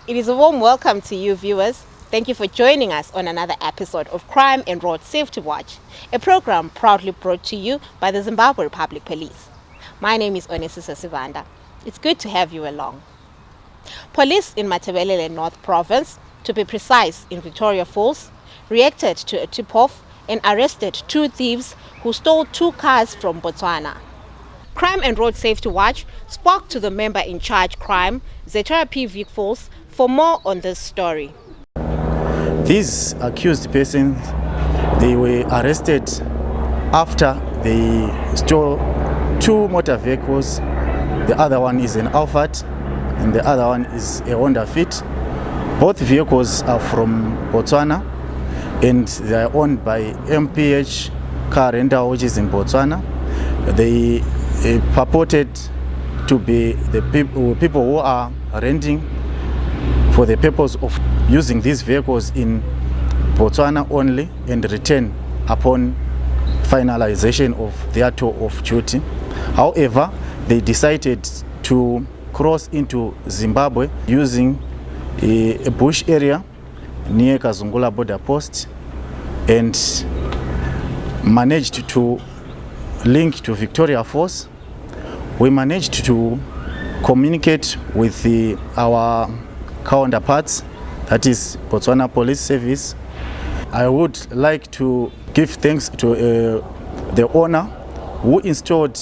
It is a warm welcome to you viewers. Thank you for joining us on another episode of Crime and Road Safety Watch, a program proudly brought to you by the Zimbabwe Republic Police. My name is Onesisa Sivanda. It's good to have you along. Police in Matabeleland North Province, to be precise in Victoria Falls, reacted to a tip-off and arrested two thieves who stole two cars from Botswana. Crime and Road Safety Watch spoke to the member in charge crime, S23E08 Vic Falls, for more on this story. These accused persons, they were arrested after they stole two motor vehicles. The other one is an Alphard and the other one is a Honda Fit. Both vehicles are from Botswana and they are owned by MPH Car Rental, which is in Botswana. They purported to be the people who are renting for the purpose of using these vehicles in Botswana only and return upon finalization of their tour of duty. However, they decided to cross into Zimbabwe using a bush area near Kazungula border post and managed to link to Victoria Falls. We managed to communicate with our counterparts, that is Botswana Police Service. I would like to give thanks to the owner who installed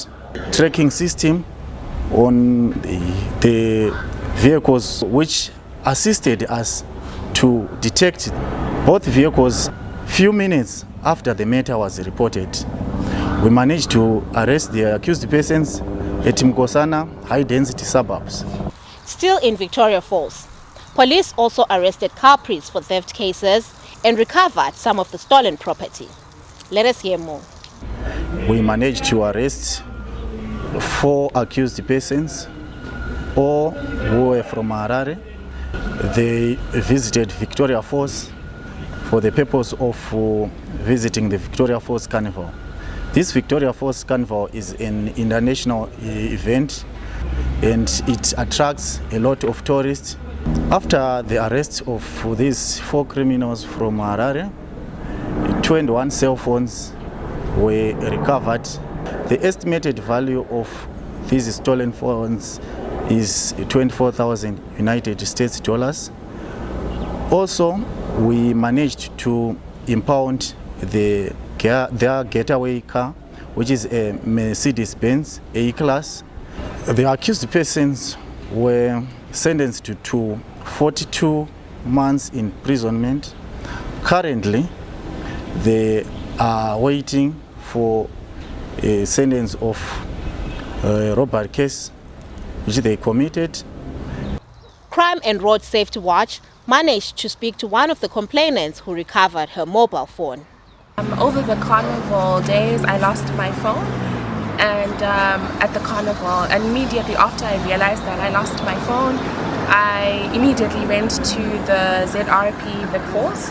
tracking system on the vehicles, which assisted us to detect both vehicles few minutes after the matter was reported. We managed to arrest the accused persons at Mgosana high-density suburbs. Still in Victoria Falls, police also arrested culprits for theft cases and recovered some of the stolen property. Let us hear more. We managed to arrest 4 accused persons, all who were from Harare. They visited Victoria Falls for the purpose of visiting the Victoria Falls Carnival. This Victoria Falls Carnival is an international event and it attracts a lot of tourists. After the arrest of these 4 criminals from Harare, 21 cell phones were recovered. The estimated value of these stolen phones is 24,000 United States dollars. Also, we managed to impound their getaway car, which is a Mercedes-Benz A-Class. The accused persons were sentenced to 42 months imprisonment. Currently, they are waiting for a sentence of a robbery case which they committed. Crime and Road Safety Watch managed to speak to one of the complainants who recovered her mobile phone. Over the carnival days, I lost my phone, and at the carnival, and immediately after I realized that I lost my phone, I immediately went to the Z23E08 Vic Falls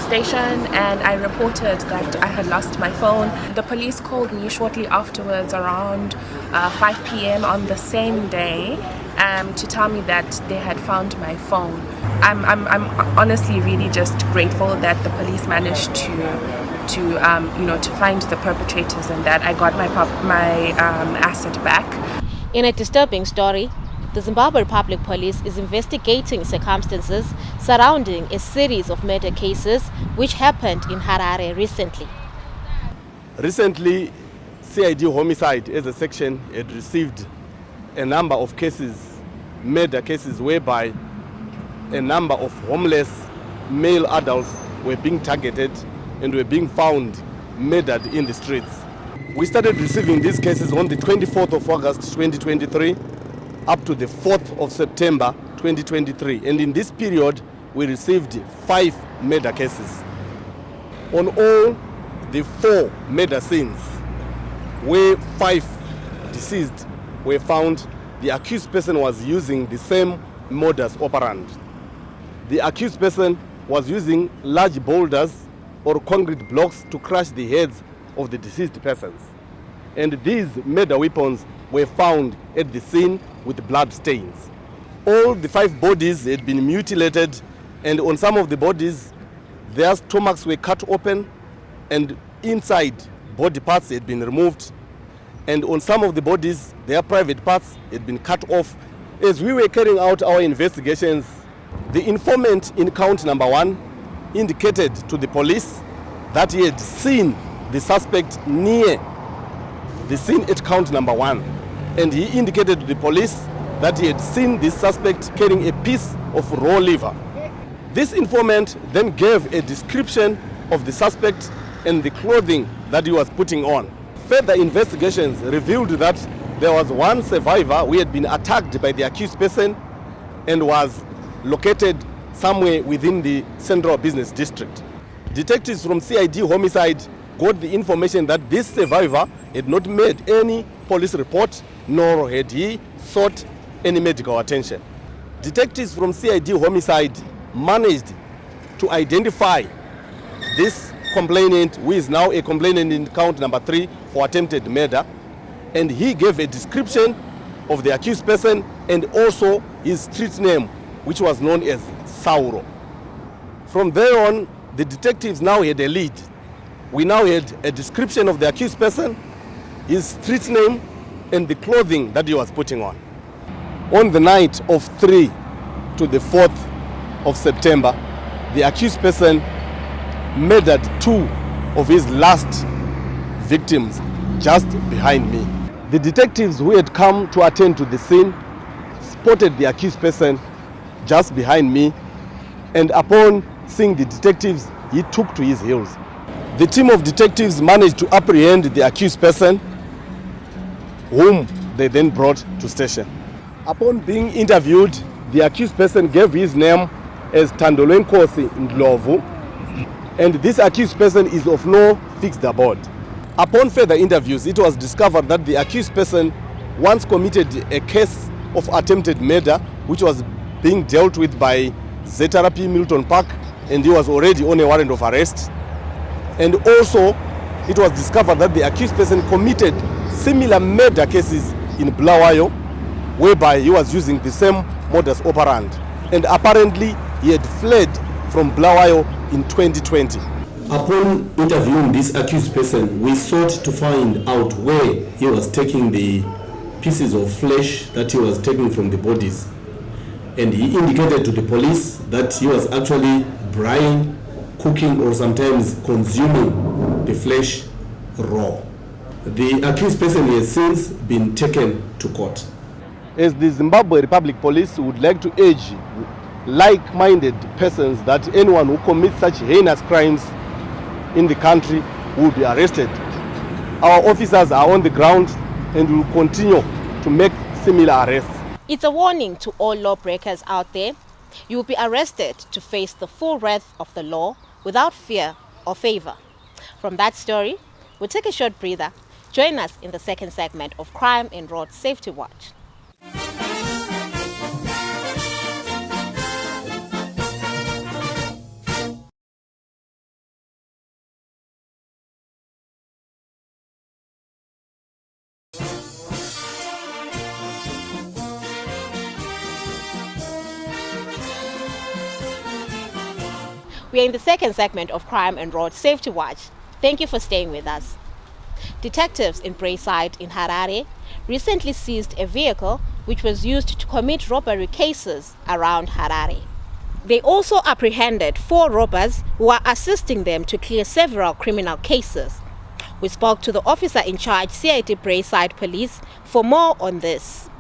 station and I reported that I had lost my phone. The police called me shortly afterwards around 5 p.m. on the same day to tell me that they had found my phone. I'm honestly really just grateful that the police managed to find the perpetrators and that I got my asset back. In a disturbing story, the Zimbabwe Republic Police is investigating circumstances surrounding a series of murder cases which happened in Harare recently. Recently, CID Homicide as a section had received a number of cases, murder cases, whereby a number of homeless male adults were being targeted and were being found murdered in the streets. We started receiving these cases on the 24th of August 2023 up to the 4th of September 2023, and in this period we received 5 murder cases. On all the 4 murder scenes where 5 deceased were found, the accused person was using the same modus operandi. The accused person was using large boulders or concrete blocks to crush the heads of the deceased persons. And these murder weapons were found at the scene with blood stains. All the 5 bodies had been mutilated, and on some of the bodies, their stomachs were cut open, and inside body parts had been removed, and on some of the bodies, their private parts had been cut off. As we were carrying out our investigations, the informant in count number 1 indicated to the police that he had seen the suspect near the scene at count number 1, and he indicated to the police that he had seen this suspect carrying a piece of raw liver. This informant then gave a description of the suspect and the clothing that he was putting on. Further investigations revealed that there was one survivor who had been attacked by the accused person and was located somewhere within the Central Business District. Detectives from CID Homicide got the information that this survivor had not made any police report, nor had he sought any medical attention. Detectives from CID Homicide managed to identify this complainant, who is now a complainant in count number 3 for attempted murder, and he gave a description of the accused person and also his street name, which was known as Sauro. From there on, the detectives now had a lead. We now had a description of the accused person, his street name, and the clothing that he was putting on. On the night of 3 to the 4th of September, the accused person murdered 2 of his last victims just behind me. The detectives who had come to attend to the scene spotted the accused person just behind me, and upon seeing the detectives, he took to his heels. The team of detectives managed to apprehend the accused person, whom they then brought to station. Upon being interviewed, the accused person gave his name as Tandolwenkosi Ndlovu, and this accused person is of no fixed abode. Upon further interviews, it was discovered that the accused person once committed a case of attempted murder, which was being dealt with by ZRP Milton Park, and he was already on a warrant of arrest. And also, it was discovered that the accused person committed similar murder cases in Bulawayo, whereby he was using the same modus operandi. And apparently, he had fled from Bulawayo in 2020. Upon interviewing this accused person, we sought to find out where he was taking the pieces of flesh that he was taking from the bodies. And he indicated to the police that he was actually drying, cooking, or sometimes consuming the flesh raw. The accused person has since been taken to court. As the Zimbabwe Republic Police would like to urge like-minded persons that anyone who commits such heinous crimes in the country will be arrested. Our officers are on the ground and will continue to make similar arrests. It's a warning to all lawbreakers out there. You will be arrested to face the full wrath of the law without fear or favor. From that story, we'll take a short breather. Join us in the second segment of Crime and Road Safety Watch. We are in the second segment of Crime and Road Safety Watch. Thank you for staying with us. Detectives in Braeside in Harare recently seized a vehicle which was used to commit robbery cases around Harare. They also apprehended 4 robbers who are assisting them to clear several criminal cases. We spoke to the officer in charge, CID Braeside Police, for more on this.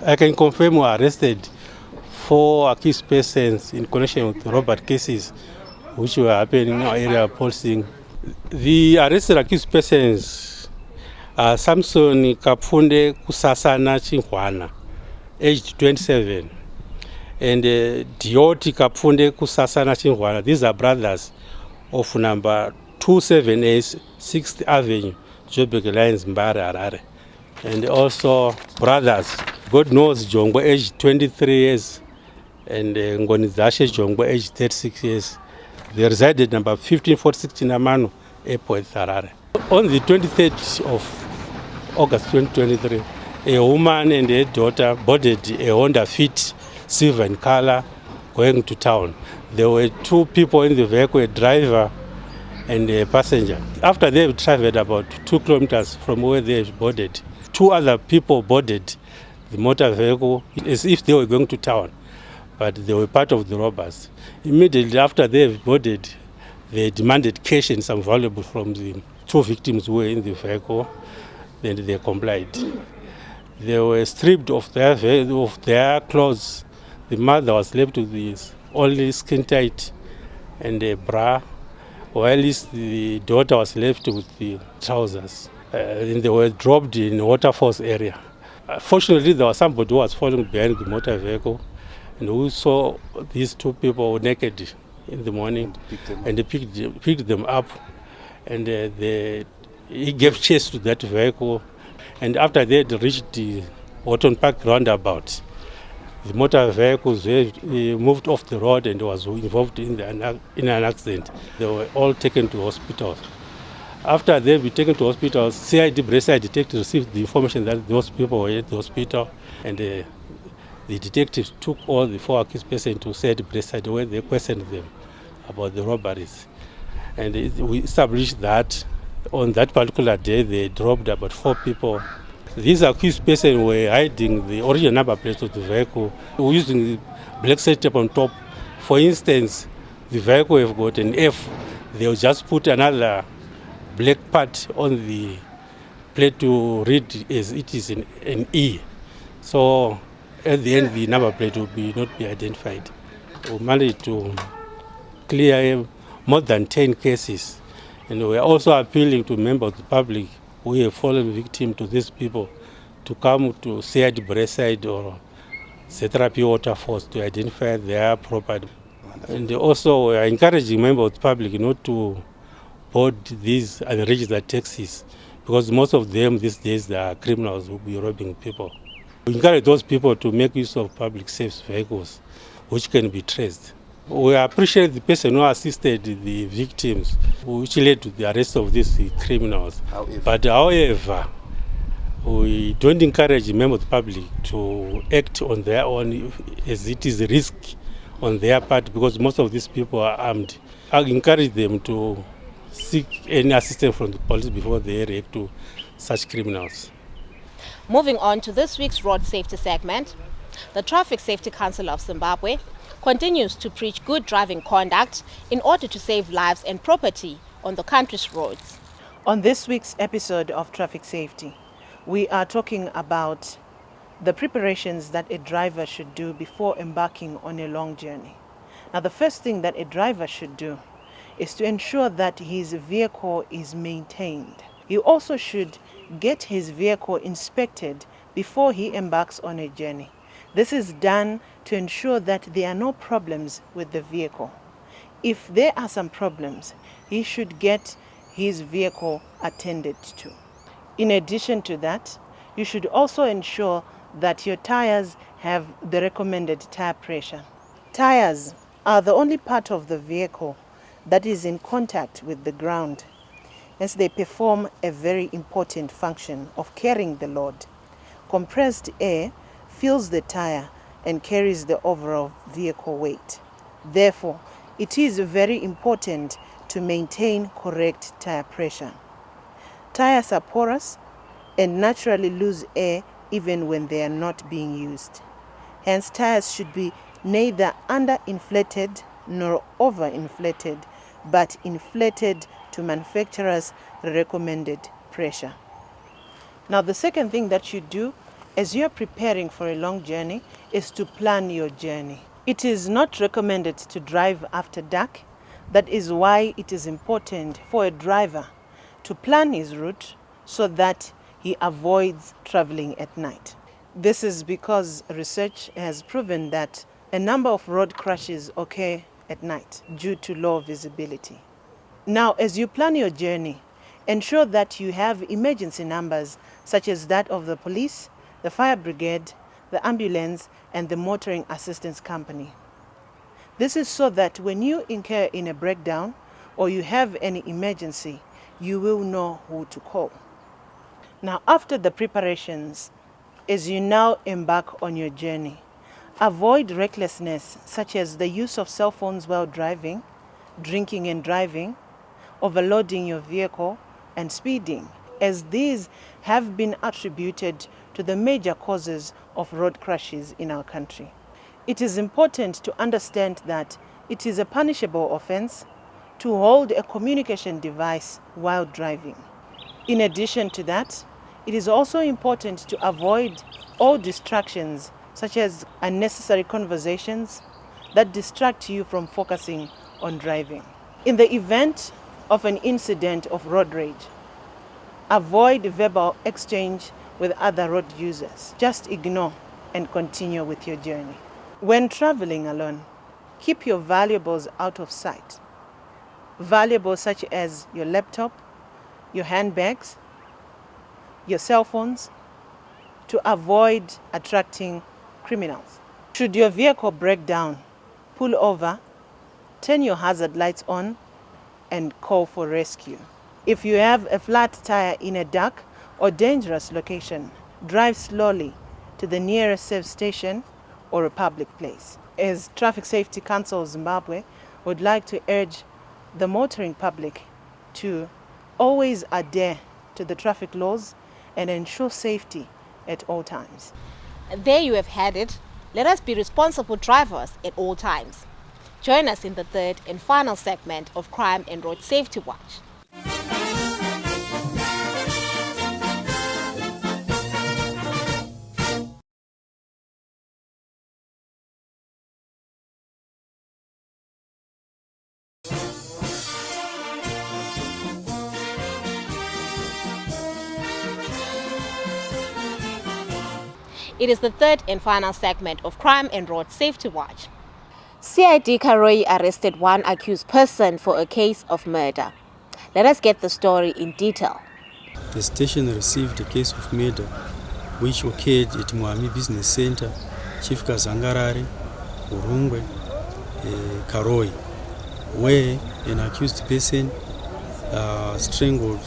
I can confirm we arrested 4 accused persons in connection with robbery cases which were happening in our area of policing. The arrested accused persons are Samson Kapfunde Kusasana Chinhwana, aged 27, and Dioti Kapfunde Kusasana Chinhwana. These are brothers of number 278 6th Avenue, Joburg Lines, Mbare, Harare. And also brothers, God knows Jongbo, aged 23 years, and Ngonizashe Jongbo, aged 36 years. They resided number 1546 Namano Airport, Harare. On the 23rd of August 2023, a woman and a daughter boarded a Honda Fit silver in color, going to town. There were two people in the vehicle, a driver and a passenger. After they've traveled about 2 kilometers from where they boarded, two other people boarded the motor vehicle as if they were going to town, but they were part of the robbers. Immediately after they've boarded, they demanded cash and some valuables from the two victims who were in the vehicle, and they complied. They were stripped of their clothes. The mother was left with this only skin tight and a bra, while the daughter was left with the trousers. And they were dropped in a waterfalls area. Fortunately, there was somebody who was following behind the motor vehicle and who saw these two people naked in the morning, and they picked them up, and he gave chase to that vehicle. And after they had reached the Wharton Park roundabout, the motor vehicles moved off the road and was involved in an accident. They were all taken to hospitals. After they were taken to hospitals, CID Brescia detectives received the information that those people were at the hospital, and the detectives took all the 4 accused persons to CID Brescia where they questioned them about the robberies. And we established that on that particular day they dropped about 4 people. These accused persons were hiding the original number plates of the vehicle, using the black tape on top. For instance, the vehicle have got an F, they'll just put another black part on the plate to read as it is an E. So at the end, the number plate will not be identified. We managed to clear more than 10 cases. And we are also appealing to members of the public who have fallen victim to these people to come to CID Brescia or Therapy Waterfalls to identify their property. And also we are encouraging members of the public not to board these unregistered taxis, because most of them these days are criminals who will be robbing people. We encourage those people to make use of public safe vehicles which can be traced. We appreciate the person who assisted the victims, which led to the arrest of these criminals. However, we don't encourage members of the public to act on their own, as it is a risk on their part, because most of these people are armed. I encourage them to seek any assistance from the police before they react to such criminals. Moving on to this week's road safety segment, the Traffic Safety Council of Zimbabwe continues to preach good driving conduct in order to save lives and property on the country's roads. On this week's episode of Traffic Safety, we are talking about the preparations that a driver should do before embarking on a long journey. Now, the first thing that a driver should do is to ensure that his vehicle is maintained. He also should get his vehicle inspected before he embarks on a journey. This is done to ensure that there are no problems with the vehicle. If there are some problems, he should get his vehicle attended to. In addition to that, you should also ensure that your tires have the recommended tire pressure. Tires are the only part of the vehicle that is in contact with the ground, as they perform a very important function of carrying the load. Compressed air fills the tire and carries the overall vehicle weight. Therefore, it is very important to maintain correct tire pressure. Tires are porous and naturally lose air even when they are not being used. Hence, tires should be neither underinflated nor overinflated, but inflated to manufacturer's recommended pressure. Now, the second thing that you do as you are preparing for a long journey is to plan your journey. It is not recommended to drive after dark. That is why it is important for a driver to plan his route so that he avoids traveling at night. This is because research has proven that a number of road crashes occur at night due to low visibility. Now, as you plan your journey, ensure that you have emergency numbers such as that of the police, the fire brigade, the ambulance, and the motoring assistance company. This is so that when you incur in a breakdown or you have any emergency, you will know who to call. Now, after the preparations, as you now embark on your journey, Avoid recklessness, such as the use of cell phones while driving, drinking and driving, overloading your vehicle, and speeding, as these have been attributed to the major causes of road crashes in our country. It is important to understand that it is a punishable offense to hold a communication device while driving. In addition to that, it is also important to avoid all distractions, such as unnecessary conversations that distract you from focusing on driving. In the event of an incident of road rage, avoid verbal exchange with other road users. Just ignore and continue with your journey. When traveling alone, keep your valuables out of sight. Valuables such as your laptop, your handbags, your cell phones, to avoid attracting criminals. Should your vehicle break down, pull over, turn your hazard lights on, and call for rescue. If you have a flat tire in a dark or dangerous location, drive slowly to the nearest safe station or a public place. As Traffic Safety Council Zimbabwe would like to urge the motoring public to always adhere to the traffic laws and ensure safety at all times. There you have had it. Let us be responsible drivers at all times. Join us in the third and final segment of Crime and Road Safety Watch. It is the third and final segment of Crime and Road Safety Watch. CID Karoi arrested one accused person for a case of murder. Let us get the story in detail. The station received a case of murder which occurred at Mwami Business Center, Chief Kazangarare, Urungwe, Karoi, where an accused person strangled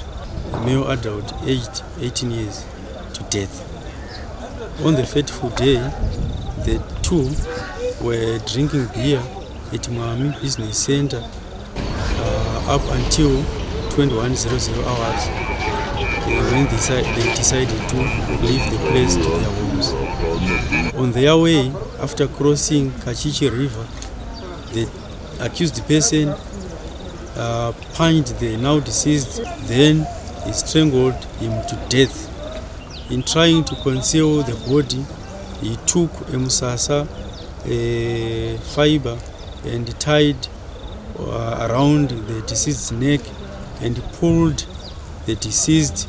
a male adult aged 18 years to death. On the fateful day, the two were drinking beer at Mwami Business Center up until 21:00 hours when they decided to leave the place to their homes. On their way, after crossing Kachichi River, the accused person punched the now deceased, then he strangled him to death. In trying to conceal the body, he took a musasa fiber and tied around the deceased's neck and pulled the deceased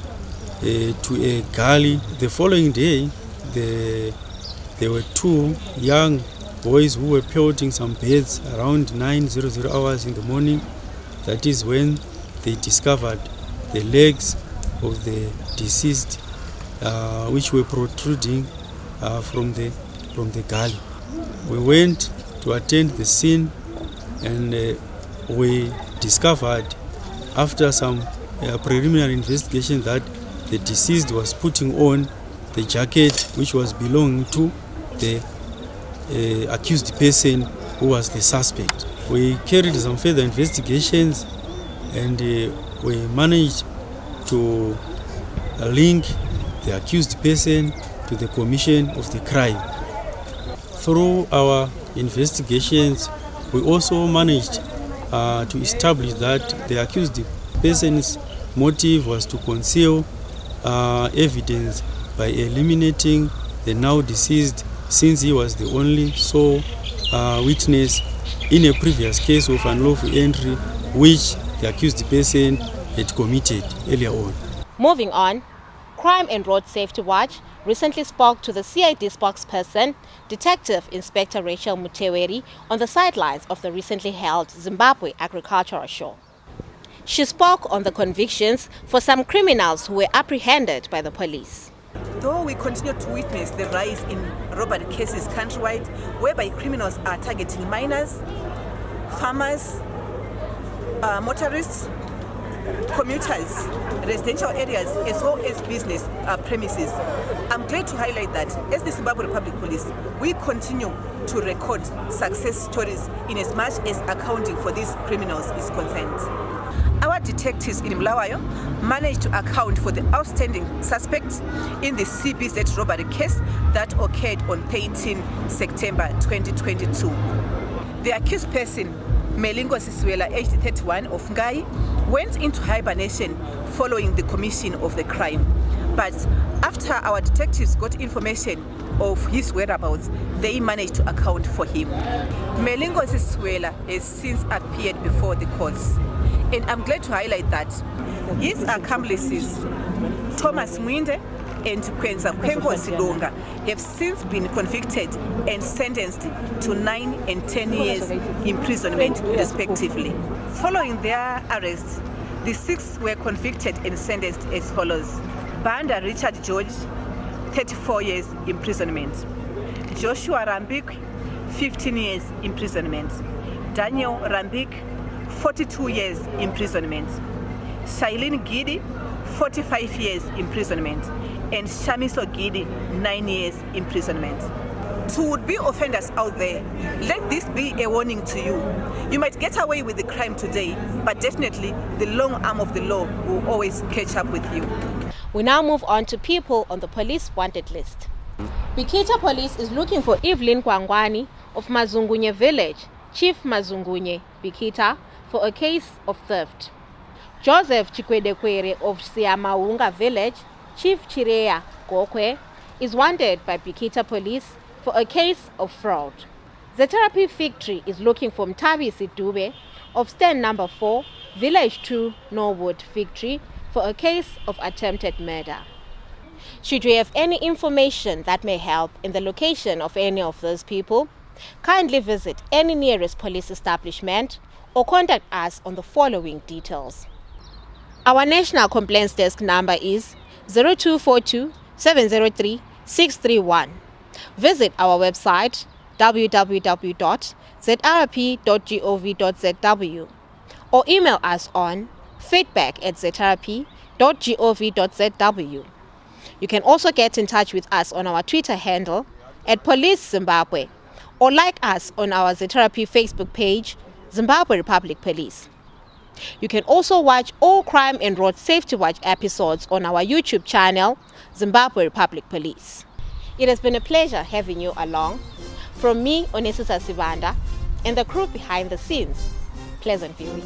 to a gully. The following day, there were two young boys who were pelting some beds around 9:00 hours in the morning. That is when they discovered the legs of the deceased, which were protruding from the gully. We went to attend the scene, and we discovered, after some preliminary investigation, that the deceased was putting on the jacket which was belonging to the accused person who was the suspect. We carried some further investigations, and we managed to link the accused person to the commission of the crime. Through our investigations, we also managed to establish that the accused person's motive was to conceal evidence by eliminating the now deceased, since he was the only sole witness in a previous case of unlawful entry which the accused person had committed earlier on. Moving on, Crime and Road Safety Watch recently spoke to the CID spokesperson, Detective Inspector Rachel Muteweri, on the sidelines of the recently held Zimbabwe Agricultural Show. She spoke on the convictions for some criminals who were apprehended by the police. Though we continue to witness the rise in robbery cases countrywide, whereby criminals are targeting minors, farmers, motorists, commuters, residential areas, as well as business premises, I'm glad to highlight that as the Zimbabwe Republic Police, we continue to record success stories in as much as accounting for these criminals is concerned. Our detectives in Mlawayo managed to account for the outstanding suspects in the CBZ robbery case that occurred on 13 September 2022. The accused person, Melingo Siswela, aged 31, of Ngai, went into hibernation following the commission of the crime. But after our detectives got information of his whereabouts, they managed to account for him. Melingo Siswela has since appeared before the courts. And I'm glad to highlight that his accomplices, Thomas Mwinde and Kwenza Kwengo Silonga, have since been convicted and sentenced to 9 and 10 years imprisonment respectively. Following their arrests, the 6 were convicted and sentenced as follows. Banda Richard George, 34 years imprisonment. Joshua Rambik, 15 years imprisonment. Daniel Rambik, 42 years imprisonment. Shailene Gidi, 45 years imprisonment. And Shamiso Gidi, 9 years imprisonment. To would-be offenders out there, let this be a warning to you. You might get away with the crime today, but definitely the long arm of the law will always catch up with you. We now move on to people on the police wanted list. Bikita Police is looking for Evelyn Kwangwani of Mazungunye Village, Chief Mazungunye, Bikita, for a case of theft. Joseph Chikwedekwere of Siamaunga Village, Chief Chirea Gokwe, is wanted by Bikita Police for a case of fraud. The Therapy Victory is looking for Mtabi Sidube of stand number 4, Village 2, Norwood Victory, for a case of attempted murder. Should you have any information that may help in the location of any of those people, kindly visit any nearest police establishment or contact us on the following details. Our National Complaints Desk number is 0242 703 631. Visit our website www.zrp.gov.zw or email us on feedback@zrp.gov.zw. You can also get in touch with us on our Twitter handle @PoliceZimbabwe or like us on our ZRP Facebook page, Zimbabwe Republic Police. You can also watch all Crime and Road Safety Watch episodes on our YouTube channel, Zimbabwe Republic Police. It has been a pleasure having you along. From me, Onesisa Sibanda, and the crew behind the scenes, pleasant viewing.